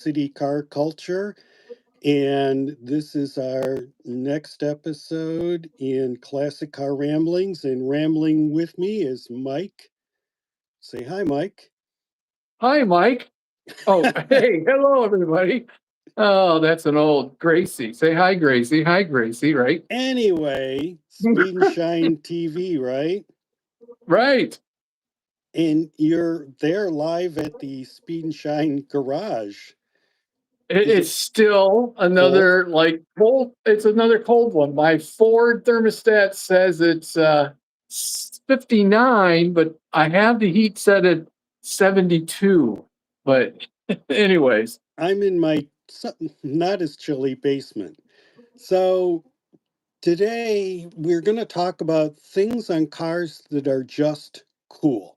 city car culture. And this is our next episode in Classic Car Ramblings. And rambling with me is Mike. Say hi, Mike. Hi, Mike. Oh, hey, hello, everybody. Oh, that's an old Gracie. Say hi, Gracie. Hi, Gracie, right? Anyway, Speed and Shine TV, right? Right. And you're there live at the Speed and Shine garage. Is It's it still cold? another like cold. It's another cold one. My Ford thermostat says it's 59, but I have the heat set at 72. But anyways, I'm in my not as chilly basement. So today, we're going to talk about things on cars that are just cool.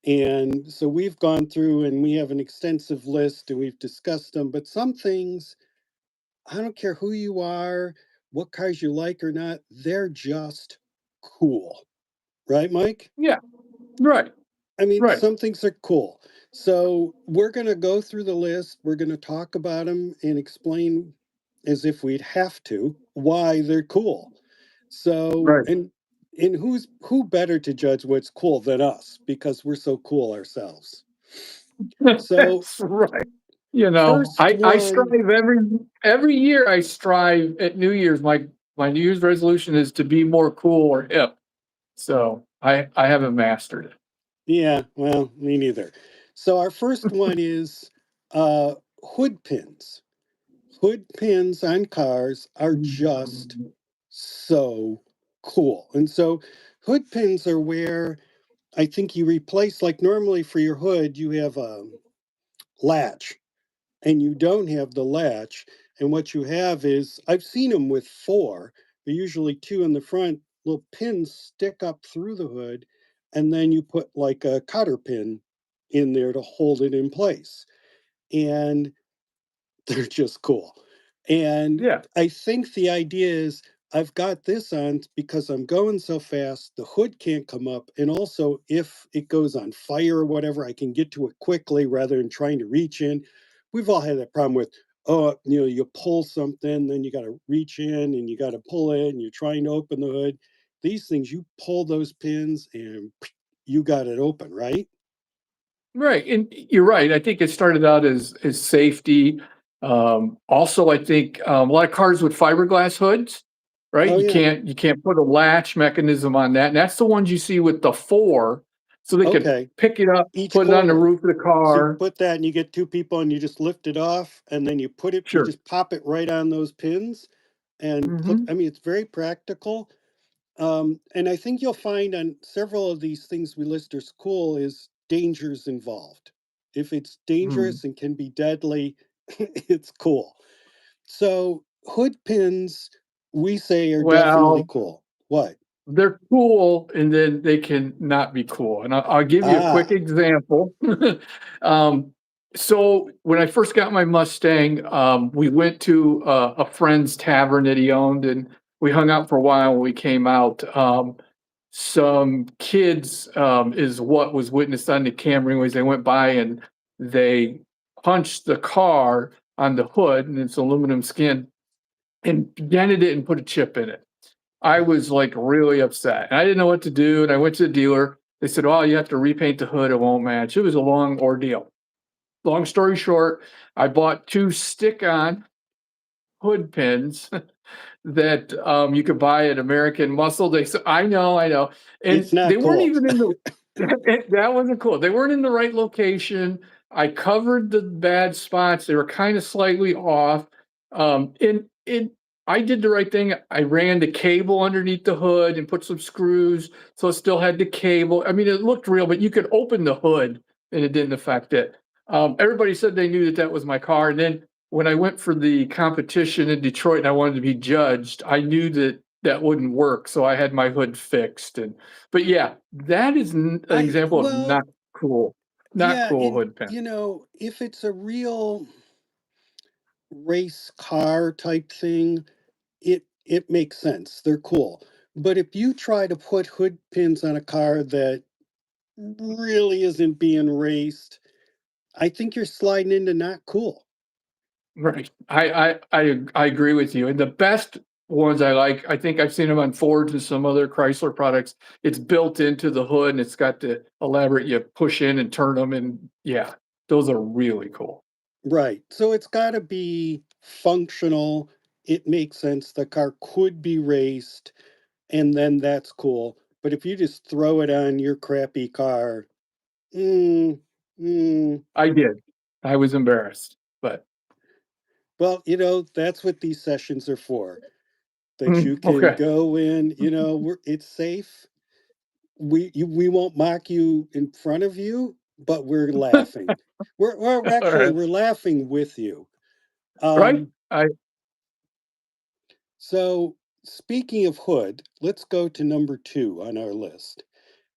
And so we've gone through and we have an extensive list and we've discussed them, but some things, I don't care who you are, what cars you like or not, they're just cool. Right, Mike? yeah, right, I mean, right. some things are cool. So we're going to go through the list. We're going to talk about them and explain as if we'd have to why they're cool. So Right. and who better to judge what's cool than us because we're so cool ourselves. So That's right. You know, first I one, strive every year. I strive at New Year's. My New Year's resolution is to be more cool or hip. So I haven't mastered it. yeah, well, me neither. So our first one is uh hood pins. Hood pins on cars are just so cool. And so hood pins are where I think you replace, like normally for your hood, you have a latch and you don't have the latch. And what you have is, I've seen them with four, but usually two in the front, little pins stick up through the hood. And then you put like a cotter pin in there to hold it in place. And they're just cool. And Yeah. I think the idea is I've got this on because I'm going so fast, the hood can't come up. And also, if it goes on fire or whatever, I can get to it quickly rather than trying to reach in. We've all had that problem with, oh, you pull something, then you got to reach in and you got to pull it and you're trying to open the hood. These things, you pull those pins and you got it open, right? Right. And you're right. I think it started out as safety. Also, I think a lot of cars with fiberglass hoods, right? Oh, yeah. You can't put a latch mechanism on that. And that's the ones you see with the four, so they could Okay. pick it up, Each put it on the corner. roof of the So you car. put that and you get two people and you just lift it off and then you Sure. just pop it right on those pins and clip. Hmm. I mean, it's very practical. And I think you'll find on several of these things we list as cool is dangers involved. If it's dangerous and can be deadly, it's cool. So hood pins, we say are definitely Well, cool. What? they're cool and then they can not be cool. And I'll give you a quick Ah, example. um, so when I first got my Mustang, we went to a friend's tavern that he owned, and we hung out for a while. When we came out, some kids is what was witnessed on the camera. Anyways, they went by and they punched the car on the hood, and it's aluminum skin, and dented it and put a chip in it. I was like really upset. And I didn't know what to do. And I went to the dealer. They said, "Oh, you have to repaint the hood. It won't match." It was a long ordeal. Long story short, I bought two stick on hood pins that you could buy at American Muscle. They said, I know. And it's they not weren't cool. even in the, that wasn't cool. They weren't in the right location. I covered the bad spots. They were kind of slightly off. And I did the right thing. I ran the cable underneath the hood and put some screws so it still had the cable. I mean, it looked real, but you could open the hood and it didn't affect it. Everybody said they knew that that was my car. And then when I went for the competition in Detroit and I wanted to be judged, I knew that that wouldn't work. So I had my hood fixed. But yeah, that is an I example of well, not yeah, cool and hood pin. if it's a real race car type thing, it makes sense. They're cool. But if you try to put hood pins on a car that really isn't being raced, I think you're sliding into not cool. Right. I agree with you. And the best ones I like, I think I've seen them on Fords and some other Chrysler products. It's built into the hood and it's got the elaborate, you push in and turn them. And yeah, those are really cool. Right. So it's got to be functional. It makes sense. The car could be raced, and then that's cool. But if you just throw it on your crappy car, mm, mm, I did. I was embarrassed, but well, that's what these sessions are for. That you can okay. go in, it's safe. We won't mock you in front of you, but we're laughing. We're All actually right. we're laughing with you. Right. Um, I, so speaking of hood, let's go to number 2 on our list,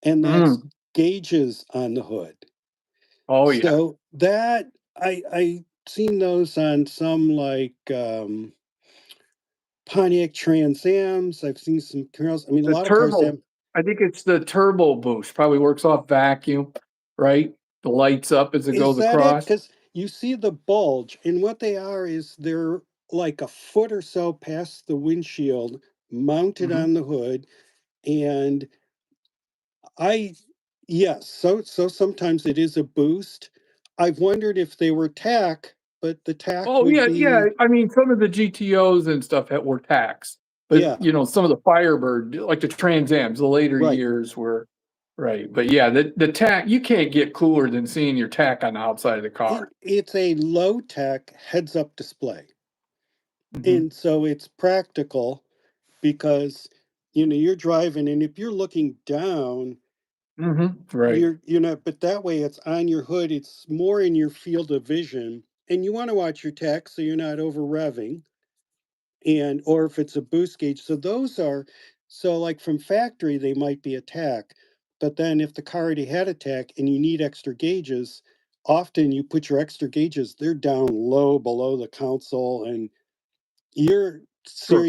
and that's mm, gauges on the hood. oh yeah. So that I seen those on some like Pontiac Trans Ams. I've seen some cars. I mean, a The lot of cars turbo, have. I think it's the turbo boost, probably works off vacuum, right? The lights up as it Is goes that it? across. Because you see the bulge, and what they are is they're like a foot or so past the windshield, mounted Mhm. on the hood, and I, yes, so sometimes it is a boost. I've wondered if they were tack, but the tack Oh, would yeah, yeah, be, I mean, some of the GTOs and stuff that were taxed, but, yeah, some of the Firebird, like the Trans Ams, the later right. years were right, but yeah, the tack, you can't get cooler than seeing your tack on the outside of the And car. it's a low tech heads up display. Mhm, And so it's practical because, you're driving, and if you're looking down, mhm, right, but that way it's on your hood, it's more in your field of vision, and you want to watch your tech so you're not over revving, and or if it's a boost gauge. So those are, so like from factory they might be a tack, but then if the car already had a tack and you need extra gauges, often you put your extra gauges, they're down low below the console, and you're sure,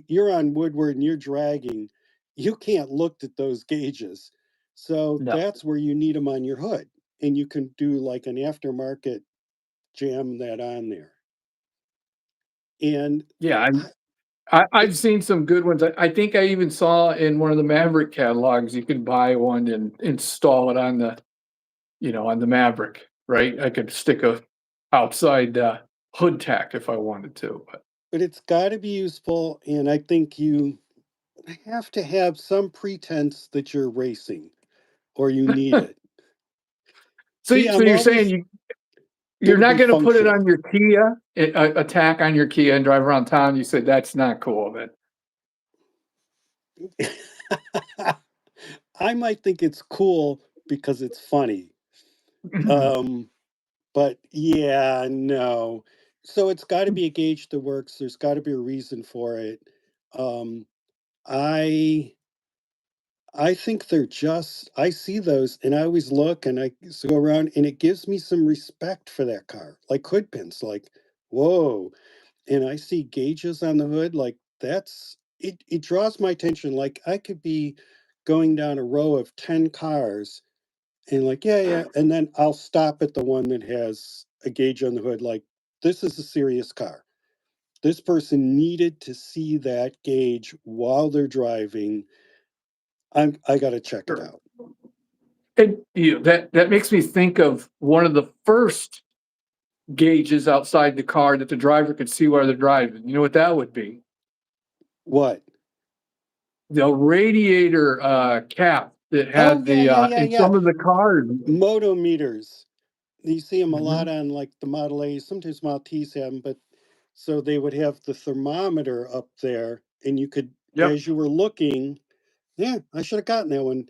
you're on Woodward and you're dragging. You can't look at those gauges. So no, that's where you need them on your hood. And you can do like an aftermarket jam that on there. And yeah, I, I've seen some good ones. I think I even saw in one of the Maverick catalogs, you can buy one and install it on on the Maverick, right? I could stick a outside, hood tack if I wanted to, but but it's got to be useful. And I think you have to have some pretense that you're racing or you need it. See, so I'm you're saying always going you're to not be gonna put it functional. on your Kia, a tack on your Kia and drive around town? You said that's not cool then. I might think it's cool because it's funny. Um, but yeah, no. So it's got to be a gauge that works. There's got to be a reason for it. Um, I I think they're just. I see those, and I always look, and go around, and it gives me some respect for that car, like hood pins, like whoa. And I see gauges on the hood, like that's it. It draws my attention. Like I could be going down a row of 10 cars, and like, yeah, yeah. And then I'll stop at the one that has a gauge on the hood. Like, this is a serious car. This person needed to see that gauge while they're driving. I gotta check it Sure. out. And, that makes me think of one of the first gauges outside the car that the driver could see while they're driving. You know what that would be? What? The radiator, cap that Oh had yeah, the, yeah, yeah, in yeah. some of the cars. Motometers. You see them a lot Mhm. on like the Model A. Sometimes Model Ts have them, but so they would have the thermometer up there, and you could, Yep. as you were looking, yeah, I should have gotten that one.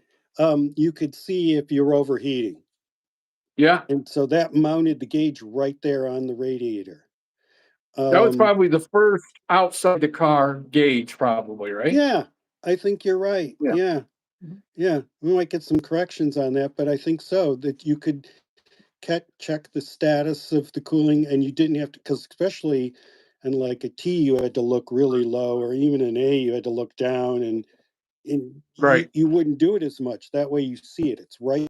You could see if you're overheating. Yeah. And so that mounted the gauge right there on the radiator. That was Um, probably the first outside the car gauge probably, right? yeah, I think you're right. Yeah. Yeah, Mhm. yeah. We might get some corrections on that, but I think so that you could check the status of the cooling, and you didn't have to, because especially in like a T, you had to look really low, or even an A, you had to look down, and you Right. you wouldn't do it as much. That way you see it. It's right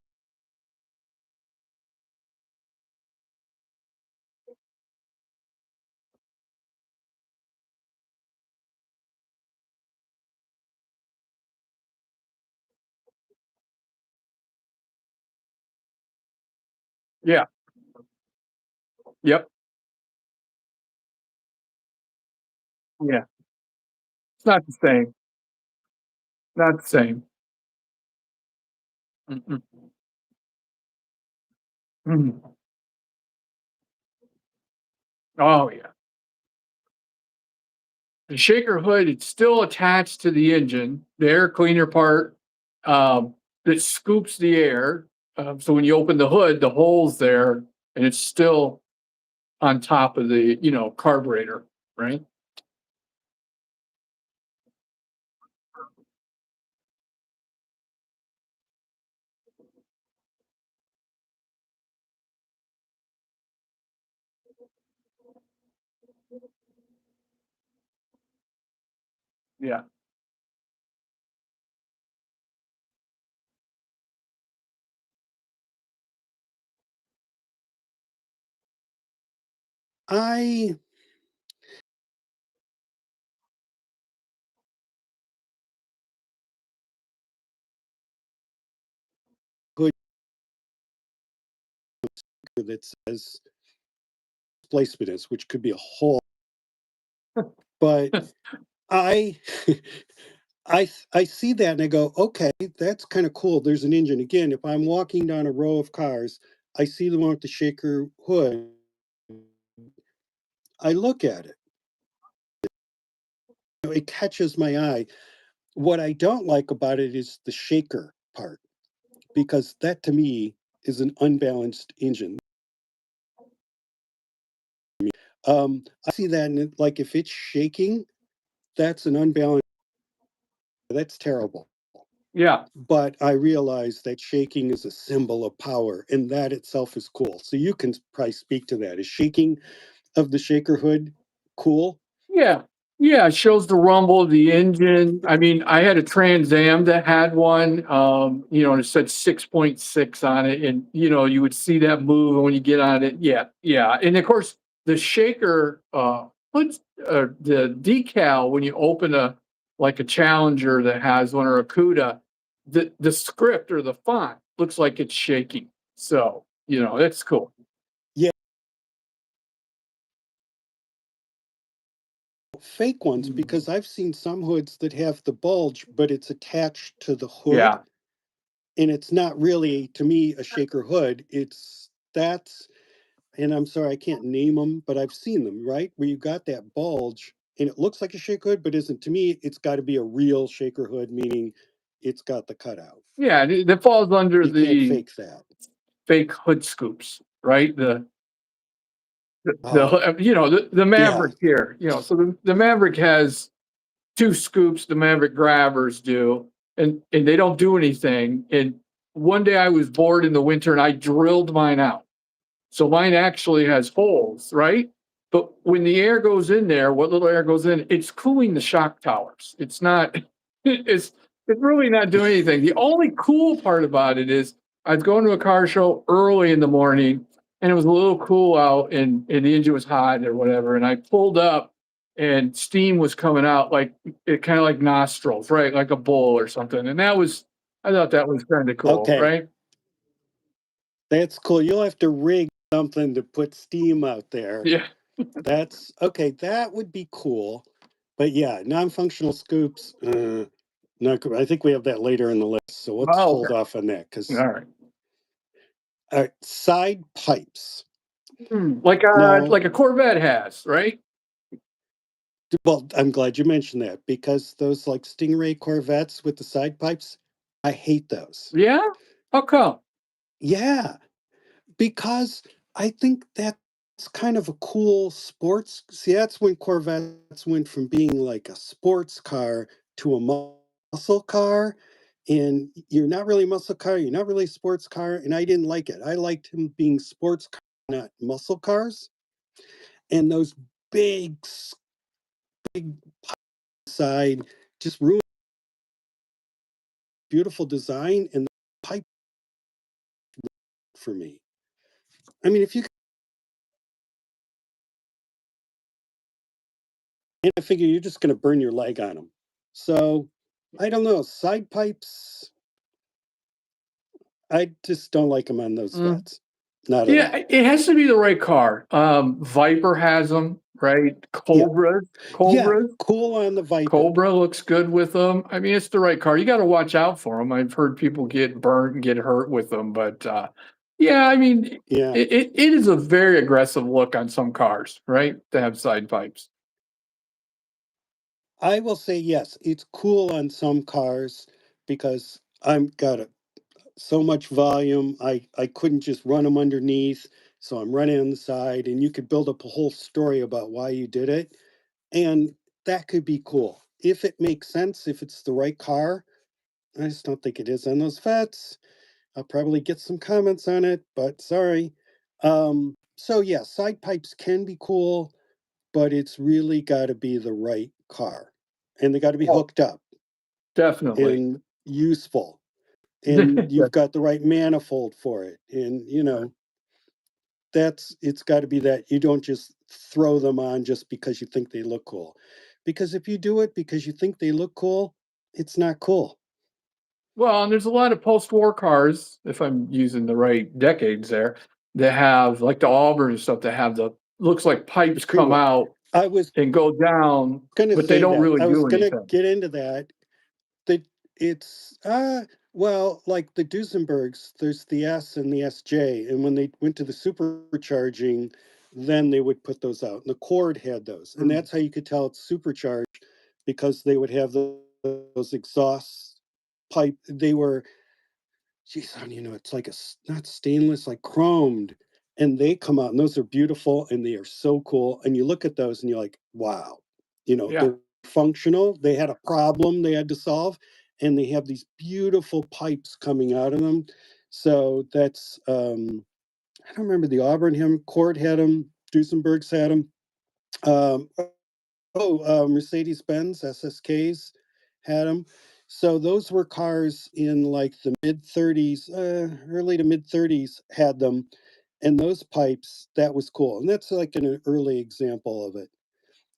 Yeah. Yep. Yeah. It's not the same. Not the same. Mm-mm. Mhm. Oh, yeah. The shaker hood, it's still attached to the engine, the air cleaner part, um, that scoops the air. So when you open the hood, the hole's there and it's still on top of the, carburetor, right? Yeah. I hood that says placement is, which could be a whole, but I I see that and I go, okay, that's kind of cool. There's an engine. Again, if I'm walking down a row of cars, I see the one with the shaker hood. I look at it. It catches my eye. What I don't like about it is the shaker part, because that to me is an unbalanced engine. I see that and like if it's shaking, that's an unbalanced. That's terrible. Yeah. But I realize that shaking is a symbol of power, and that itself is cool. So you can probably speak to that. Is shaking of the shaker hood cool? Yeah. Yeah, it shows the rumble of the engine. I mean, I had a Trans Am that had one, and it said 6.6 on it, and you would see that move when you get on it. Yeah, yeah. And of course, the shaker puts the decal when you open a like a Challenger that has one or a Cuda, the script or the font looks like it's shaking. So, that's cool. Yeah, fake ones, because Mhm. I've seen some hoods that have the bulge, but it's attached to the hood, Yeah. and it's not really, to me, a shaker hood. It's that's, and I'm sorry, I can't name them, but I've seen them, right? Where you got that bulge and it looks like a shaker hood, but isn't. To me, it's got to be a real shaker hood, meaning it's got the cutout. Yeah, that falls under You can't the fake that. fake hood scoops, right? Oh, The yeah. Maverick here, so the Maverick has two scoops, the Maverick grabbers do, and they don't do anything. And one day I was bored in the winter and I drilled mine out. So mine actually has holes, right? But when the air goes in there, what little air goes in, it's cooling the shock towers. It's not, it's really not doing anything. The only cool part about it is I was going to a car show early in the morning and it was a little cool out and the engine was hot or whatever. And I pulled up and steam was coming out like it kind of like nostrils, right? Like a bull or something. And I thought that was kind of cool, Okay. right? That's cool. You'll have to rig something to put steam out there. Yeah. That's okay. That would be cool. But yeah, non-functional scoops. Not good. I think we have that later in the list. So let's Oh, hold okay. off on that because All right. side pipes. Like Now, a Corvette has, right? well, I'm glad you mentioned that because those like Stingray Corvettes with the side pipes, I hate those. Yeah? How come? Yeah, because I think that's kind of a cool sports. See, that's when Corvettes went from being like a sports car to a muscle car. And you're not really a muscle car, you're not really a sports car. And I didn't like it. I liked him being sports car, not muscle cars. And those big, big side just ruined beautiful design and the pipe for me. I mean, if you, and I figure you're just going to burn your leg on them. So I don't know. Side pipes, I just don't like them on those Mm, vets. Not at Yeah, all. it has to be the right car. Viper has them, right? Yeah. Yeah. Cobras. Cool on the Viper. Cobra looks good with them. I mean, it's the right car. You gotta watch out for them. I've heard people get burnt and get hurt with them, but, yeah, I mean, Yeah. it is a very aggressive look on some cars, right, to have side pipes. I will say yes, it's cool on some cars because I'm got so much volume. I couldn't just run them underneath, so I'm running on the side, and you could build up a whole story about why you did it, and that could be cool if it makes sense. If it's the right car, I just don't think it is on those vets. I'll probably get some comments on it, but sorry. So yeah, side pipes can be cool, but it's really got to be the right car, and they got to be Oh, hooked up definitely. and useful, and you've got the right manifold for it, and that's it's got to be that you don't just throw them on just because you think they look cool, because if you do it because you think they look cool, it's not cool. Well, and there's a lot of post-war cars, if I'm using the right decades there, that have like the Auburn and stuff that have the looks like pipes come Pre-war. out I was and go down, going to but they say don't that. really I was do going to anything. get into that. The it's well, like the Duesenbergs, there's the S and the SJ, and when they went to the supercharging, then they would put those out. And the Cord had those, and Mm, that's how you could tell it's supercharged, because they would have those exhaust pipe. They were, geez, how do you know? It's like not stainless, like chromed, and they come out, and those are beautiful, and they are so cool. And you look at those, and you're like, wow, yeah. they're functional. They had a problem they had to solve, and they have these beautiful pipes coming out of them. So that's I don't remember the Auburn him, Cord had them, Duesenbergs had them. Um, Mercedes Benz SSKs had them. So those were cars in like the mid 30s, early to mid 30s had them. And those pipes, that was cool. And that's like an early example of it.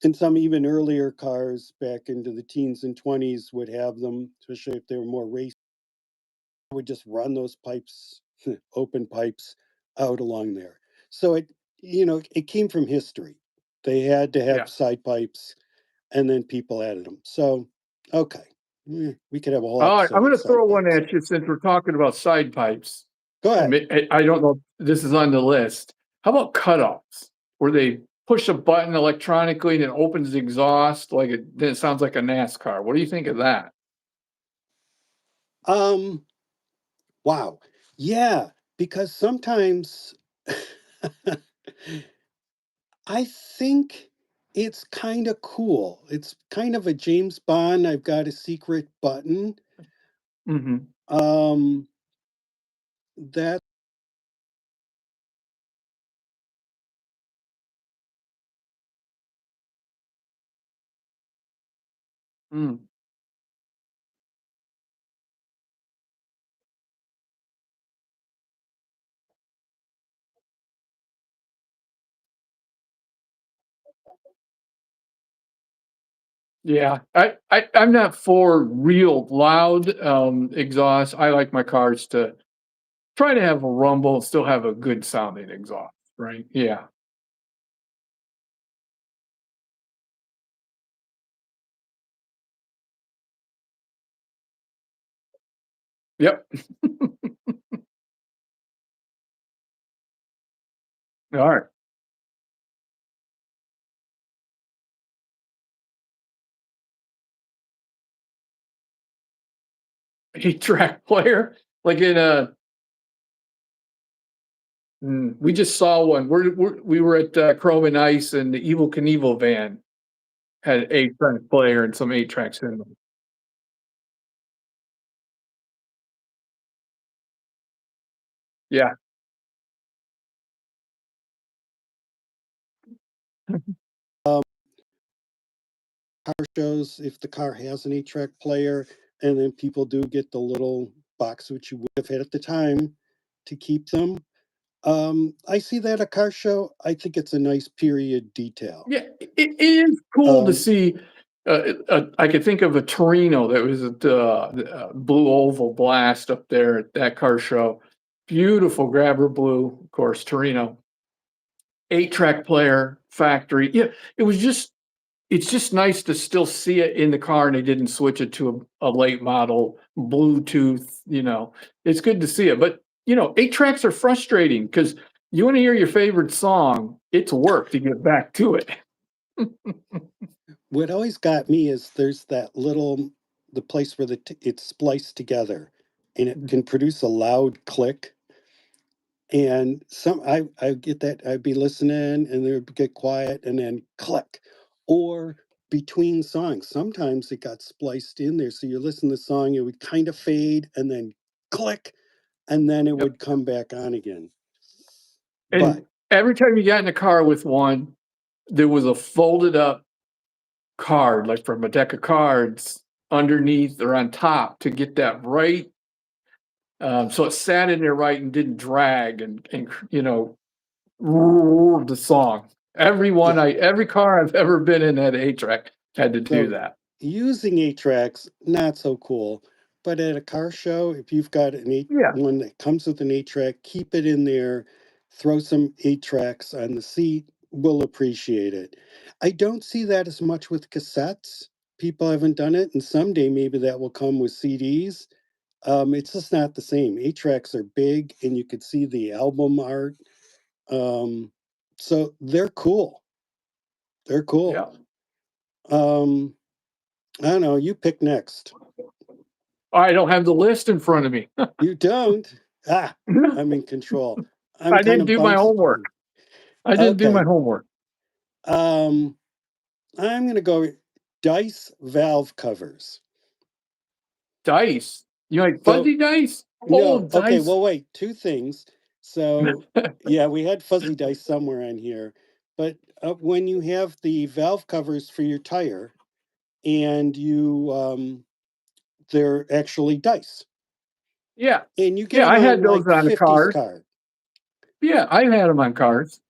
And some even earlier cars back into the teens and 20s would have them, especially if they were more race, would just run those pipes, open pipes out along there. So it came from history. They had to have Yeah. side pipes, and then people added them. So, okay, we could have a whole All right, I'm episode on gonna side throw one pipes. at you since we're talking about side pipes. Go ahead. I don't know if this is on the list. How about cutoffs, where they push a button electronically and it opens the exhaust like then it sounds like a NASCAR. What do you think of that? Um, wow, yeah, because sometimes I think it's kind of cool. It's kind of a James Bond. I've got a secret button. Mhm. Um, that Mm. Yeah, I'm not for real loud, exhaust. I like my cars to try to have a rumble and still have a good sounding exhaust, right? Yeah. Yep. Alright. 8-track player? Like in a we just saw one. We were at, Chrome and Ice, and the Evil Knievel van had an 8-track player and some 8 tracks in them. Yeah. um, car shows, if the car has an 8-track player, and then people do get the little box which you would have had at the time to keep them. I see that at a car show. I think it's a nice period detail. Yeah, it is cool to Um, see, I could think of a Torino that was at, the Blue Oval Blast up there at that car show. beautiful grabber blue, of course, Torino, 8-track player, factory. Yeah, it was just it's just nice to still see it in the car and they didn't switch it to a late model Bluetooth, you know. It's good to see it. But, 8 tracks are frustrating because you want to hear your favorite song. It's work to get back to it. What always got me is there's that little the place where it's spliced together, and it can produce a loud click. And I get that I'd be listening and it would get quiet and then click. Or between songs, sometimes it got spliced in there. So you listen to the song, it would kind of fade and then click, and then it Yep. would come back on again. And But every time you got in the car with one, there was a folded up card, like from a deck of cards, underneath or on top to get that right. So it sat in there right and didn't drag and the song. yeah, Every car I've ever been in had 8-track had to do so that. using 8 tracks, not so cool. But at a car show, if you've got Yeah, one that comes with an 8 track, keep it in there, throw some 8 tracks on the seat, we'll appreciate it. I don't see that as much with cassettes. People haven't done it, and someday maybe that will come with CDs. It's just not the same. 8 tracks are big, and you could see the album art. Um, so they're cool. They're cool. yeah. Um, I don't know. You pick next. I don't have the list in front of me. You don't? Ah, I'm in control. I'm I kind didn't of do my bouncing. homework. I didn't do my Okay. homework. Um, I'm gonna go dice valve covers. Dice. You like So fuzzy dice? Oh, no, okay, dice. well wait, two things. So yeah, we had fuzzy dice somewhere on here, but when you have the valve covers for your tire and they're actually dice, Yeah. and you get Yeah, them I on had those like on a 50s card. card. Yeah, I had them on cards.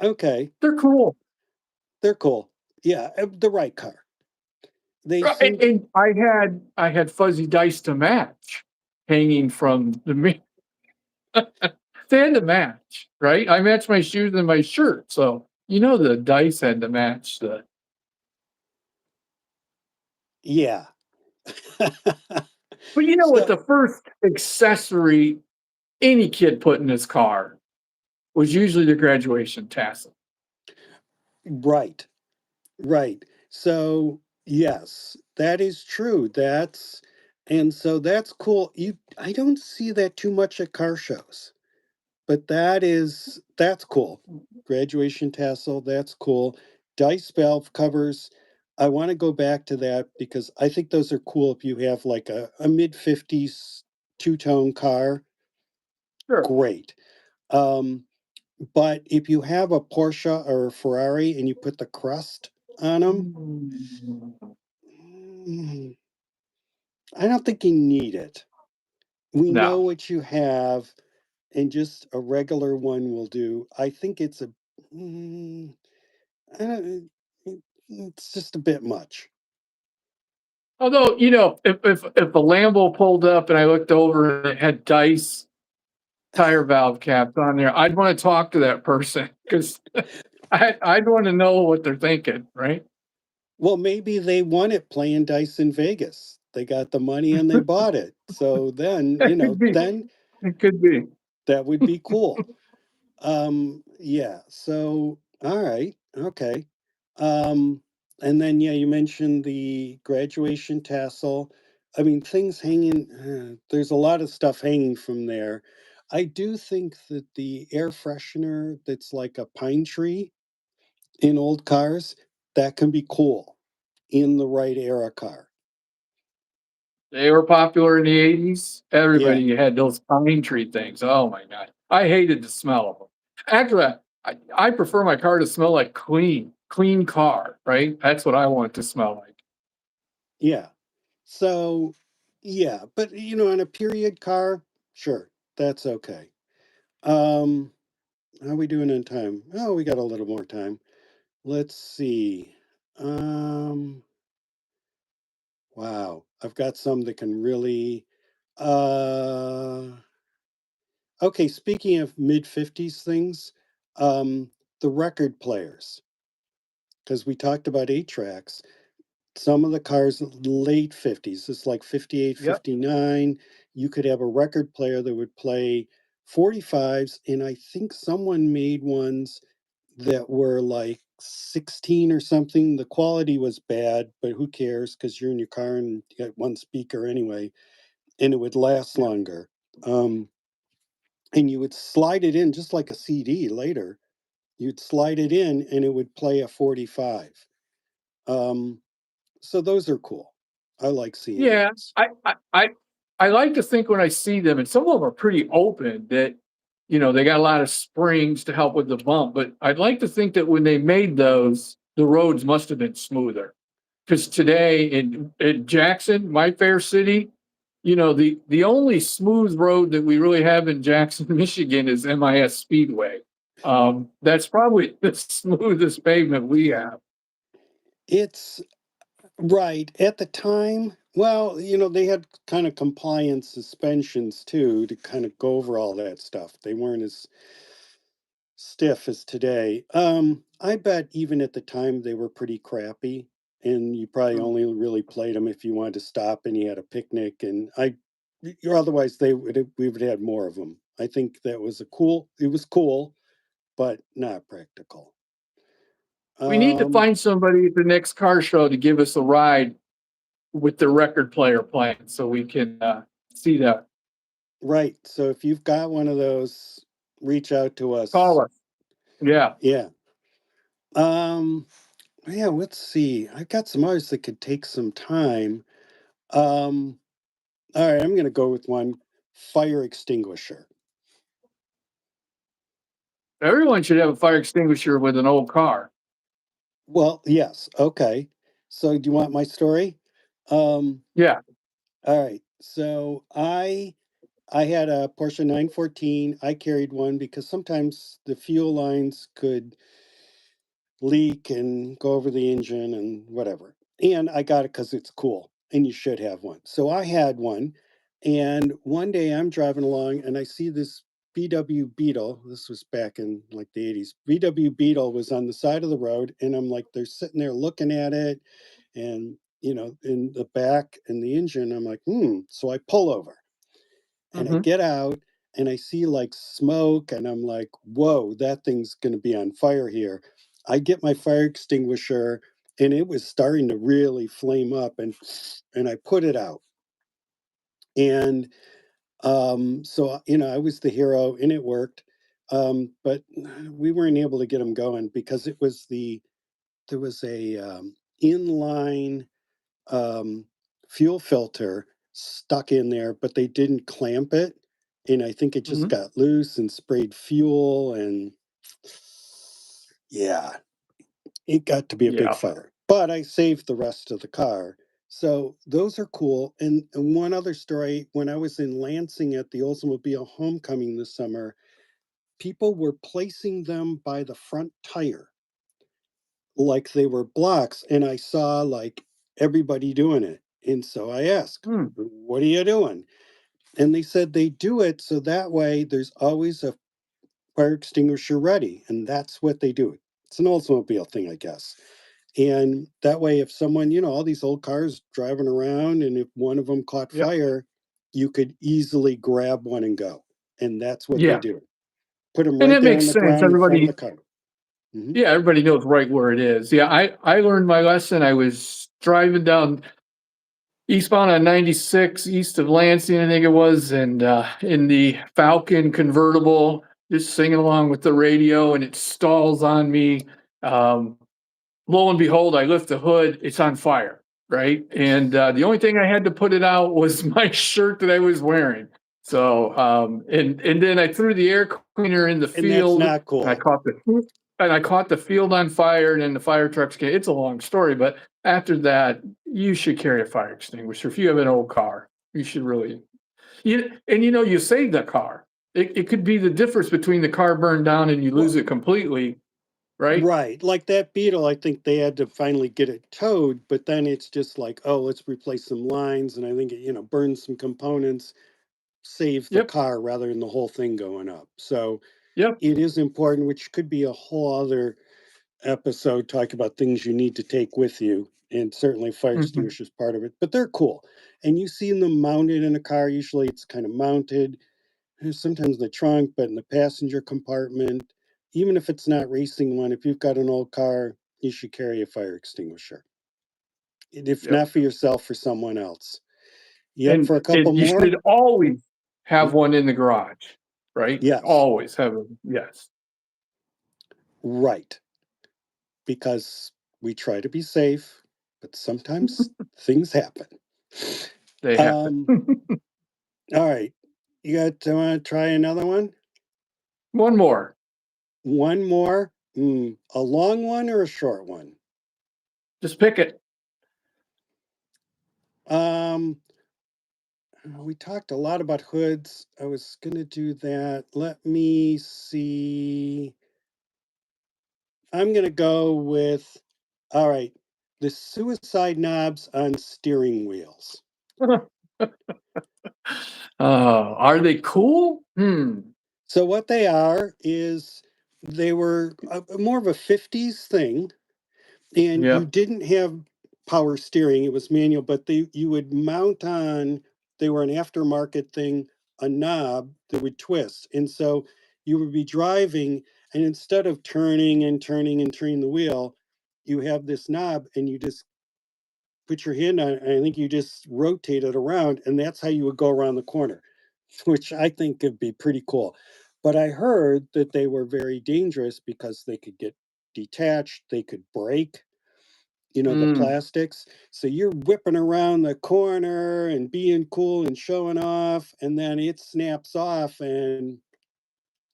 Okay, They're cool. they're cool. Yeah, the right car. They Right, and seem I had fuzzy dice to match hanging from the me they had to match, right? I matched my shoes and my shirt, so, the dice had to match the yeah. but you know what? So The first accessory any kid put in his car was usually the graduation tassel. right, right. So yes, that is true. That's cool. I don't see that too much at car shows, but that's cool. Graduation tassel, that's cool. Dice valve covers. I want to go back to that because I think those are cool if you have like a mid 50s two-tone car. Sure. Great. Um, But if you have a Porsche or a Ferrari and you put the crust on them, Mm. I don't think you need it. We know No. what you have, and just a regular one will do. I think mm, I don't, it's just a bit much. Although, if a Lambo pulled up and I looked over and it had dice tire valve caps on there, I'd wanna talk to that person because I'd wanna know what they're thinking, right? Well, maybe they won it playing dice in Vegas. They got the money and they bought it. So then, It could be. then It could be. that would be cool. Yeah, so all right, okay. Um, and then yeah, you mentioned the graduation tassel. I mean, things hanging, there's a lot of stuff hanging from there. I do think that the air freshener that's like a pine tree in old cars, that can be cool in the right era car. They were popular in the '80s. Yeah, Everybody had those pine tree things. Oh my god. I hated the smell of them. Actually, I prefer my car to smell like clean car, right? That's what I want it to smell like. yeah. So yeah, but on a period car, sure, that's okay. Um, How are we doing in time? Oh, we got a little more time. Let's see. Um, wow, I've got some that can really. Uh, Okay, speaking of mid 50s things, um, the record players, because we talked about 8 tracks. Some of the cars late 50s, it's like 58, Yep. 59. You could have a record player that would play 45s, and I think someone made ones that were like 16 or something. The quality was bad, but who cares, because you're in your car and you got one speaker anyway, and it would last Yeah. longer. Um, and you would slide it in just like a CD later. You'd slide it in and it would play a 45. Um, so those are cool. I like seeing Yeah, those. I like to think when I see them, and some of them are pretty open, that they got a lot of springs to help with the bump. But I'd like to think that when they made those, the roads must have been smoother. Because today in Jackson, my fair city, the only smooth road that we really have in Jackson, Michigan, is MIS Speedway. That's probably the smoothest pavement we have. It's right at the time. Well, they had kind of compliance suspensions too to kind of go over all that stuff. They weren't as stiff as today. I bet even at the time they were pretty crappy, and you probably Mm. only really played them if you wanted to stop and you had a picnic. Or otherwise we would have had more of them. I think that was it was cool, but not practical. We need to Um, find somebody at the next car show to give us a ride with the record player playing so we can see that. right. So if you've got one of those, reach out to Call us. us. Yeah. Yeah. Um, yeah, let's see. I got some others that could take some time. Um, all right, I'm gonna go with one fire extinguisher. Everyone should have a fire extinguisher with an old car. Well, yes, okay. So do you want my story? Um, Yeah. all right. So I had a Porsche 914. I carried one because sometimes the fuel lines could leak and go over the engine and whatever. And I got it because it's cool and you should have one. So I had one. And one day I'm driving along and I see this VW Beetle. This was back in like the 80s. VW Beetle was on the side of the road. And I'm like, they're sitting there looking at it. And, in the back and the engine, I'm like, hmm. So I pull over and I Hmm. get out and I see like smoke and I'm like, whoa, that thing's going to be on fire here. I get my fire extinguisher and it was starting to really flame up and I put it out. And so I was the hero and it worked. But we weren't able to get them going because there was a inline um, fuel filter stuck in there, but they didn't clamp it. And I think it just Hmm. got loose and sprayed fuel. And yeah, it got to be a big Yeah. fire. But I saved the rest of the car. So those are cool. And one other story when I was in Lansing at the Oldsmobile Homecoming this summer, people were placing them by the front tire like they were blocks. And I saw like everybody doing it. And so I asked, Hmm. what are you doing? And they said they do it so that way there's always a fire extinguisher ready. And that's what they do. It's an Oldsmobile thing, I guess. And that way, if someone, all these old cars driving around, and if one of them caught Yep. fire, you could easily grab one and go. And that's what they Yeah. do. Put them And right that there makes on the sense. ground in front of the Everybody, car. Hmm. yeah, everybody knows right where it is. Yeah, I learned my lesson. I was driving down eastbound on 96 east of Lansing, I think it was, and in the Falcon convertible, just singing along with the radio, and it stalls on me. Um, Lo and behold, I lift the hood, it's on fire, right? And the only thing I had to put it out was my shirt that I was wearing. So, and then I threw the air cleaner in the And that's field, not and I cool. caught the and I caught the field on fire, and then the fire trucks came. It's a long story, but after that, you should carry a fire extinguisher. If you have an old car, you should really. You save the car. It could be the difference between the car burned down and you lose Well, it completely, right? right. Like that Beetle, I think they had to finally get it towed, but then it's just like, oh, let's replace some lines. And I think it, burns some components. save the Yep. car rather than the whole thing going up. So Yep. it is important, which could be a whole other episode talking about things you need to take with you. And certainly fire Mhm. extinguishers part of it, but they're cool. And you see them mounted in a car. Usually it's kind of mounted, sometimes in the trunk, but in the passenger compartment. Even if it's not racing one, if you've got an old car, you should carry a fire extinguisher. And if Yep. not for yourself, for someone else. Yep, for a And couple you more. should always have one in the garage, right? Yes, Always have a yes. right. Because we try to be safe, but sometimes things happen. They happen. Um, all right. You got to want to try another one? One more. One more? A long one or a short one? Just pick it. Um, we talked a lot about hoods. I was going to do that. Let me see. I'm going to go with, all right, the suicide knobs on steering wheels. Are they cool? So what they are is they were more of a 50s thing, and you Yep. didn't have power steering. It was manual, but you would mount on, they were an aftermarket thing, a knob that would twist. And so you would be driving, and instead of turning and turning and turning the wheel, you have this knob and you just put your hand on it, and I think you just rotate it around, and that's how you would go around the corner, which I think could be pretty cool. But I heard that they were very dangerous because they could get detached, they could break, the Mm. plastics. So you're whipping around the corner and being cool and showing off, and then it snaps off and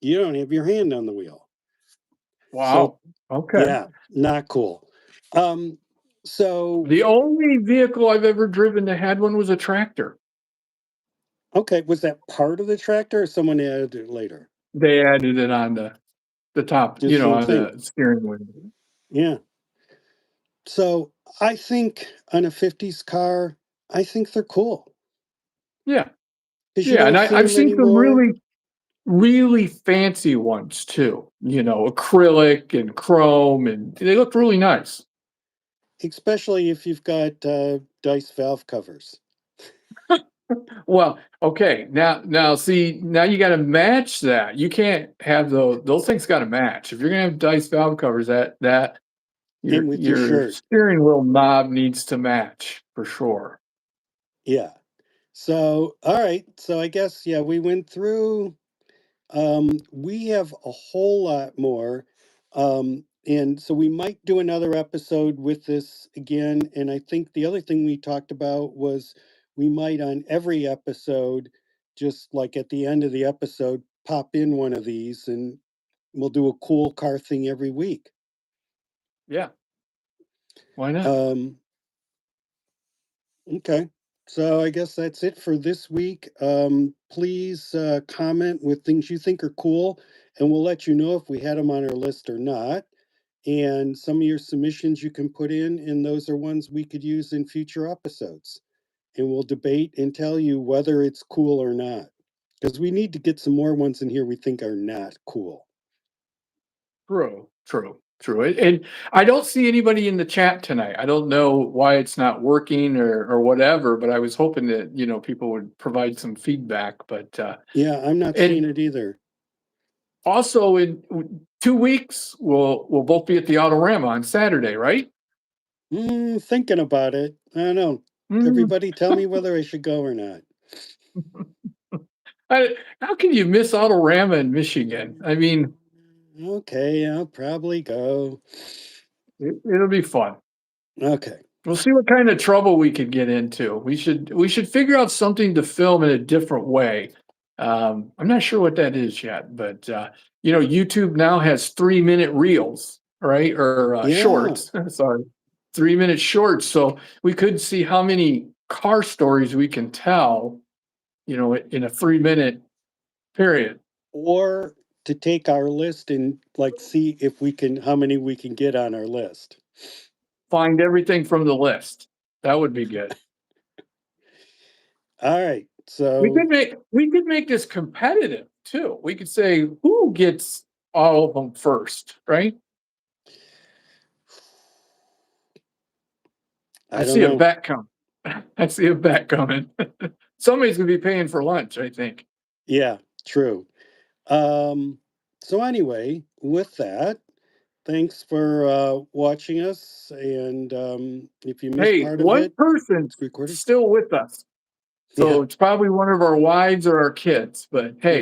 you don't have your hand on the wheel. So Wow. Okay. yeah, not cool. Um, so The only vehicle I've ever driven that had one was a tractor. okay, was that part of the tractor or someone added it later? They added it on the top, The same on thing. the steering wheel. Yeah. So I think on a 50s car, I think they're cool Yeah. because you Yeah. And don't see I've them seen some anymore, really fancy ones too, acrylic and chrome, and they look really nice. especially if you've got dice valve covers. Well, okay, now see, now you gotta match that. You can't have those things gotta match. If you're gonna have dice valve covers, that And with your your shirt. steering wheel knob needs to match for sure. Yeah. So, all right. So I guess, yeah, we went through, we have a whole lot more. And so we might do another episode with this again. And I think the other thing we talked about was we might on every episode, just like at the end of the episode, pop in one of these and we'll do a cool car thing every week. Yeah, why not? Um, Okay. So I guess that's it for this week. Please comment with things you think are cool, and we'll let you know if we had them on our list or not. And some of your submissions you can put in, and those are ones we could use in future episodes. And we'll debate and tell you whether it's cool or not. Because we need to get some more ones in here we think are not cool. True. And I don't see anybody in the chat tonight. I don't know why it's not working or whatever, but I was hoping that, people would provide some feedback. But Yeah, I'm not seeing and it either. also in 2 weeks, we'll both be at the Autorama on Saturday, right? Thinking about it. I don't know. Mm. Everybody tell me whether I should go or not. How can you miss Autorama in Michigan? I mean, Okay, I'll probably go. it'll be fun. Okay. We'll see what kind of trouble we could get into. We should figure out something to film in a different way. I'm not sure what that is yet, but YouTube now has 3-minute reels, right? Or Yeah. shorts. Sorry, 3-minute shorts. So we could see how many car stories we can tell, in a 3-minute period. Or to take our list and like see if we can, how many we can get on our list. Find everything from the list. That would be good. All right. So we could make this competitive too. We could say who gets all of them first, right? I don't see a know. bet coming. I see a bet coming. Somebody's gonna be paying for lunch, I think. Yeah, true. So anyway, with that, thanks for watching us. And if you missed Hey, part of one it, person's it's recorded. still with us. Yeah. So it's probably one of our wives or our kids, but hey.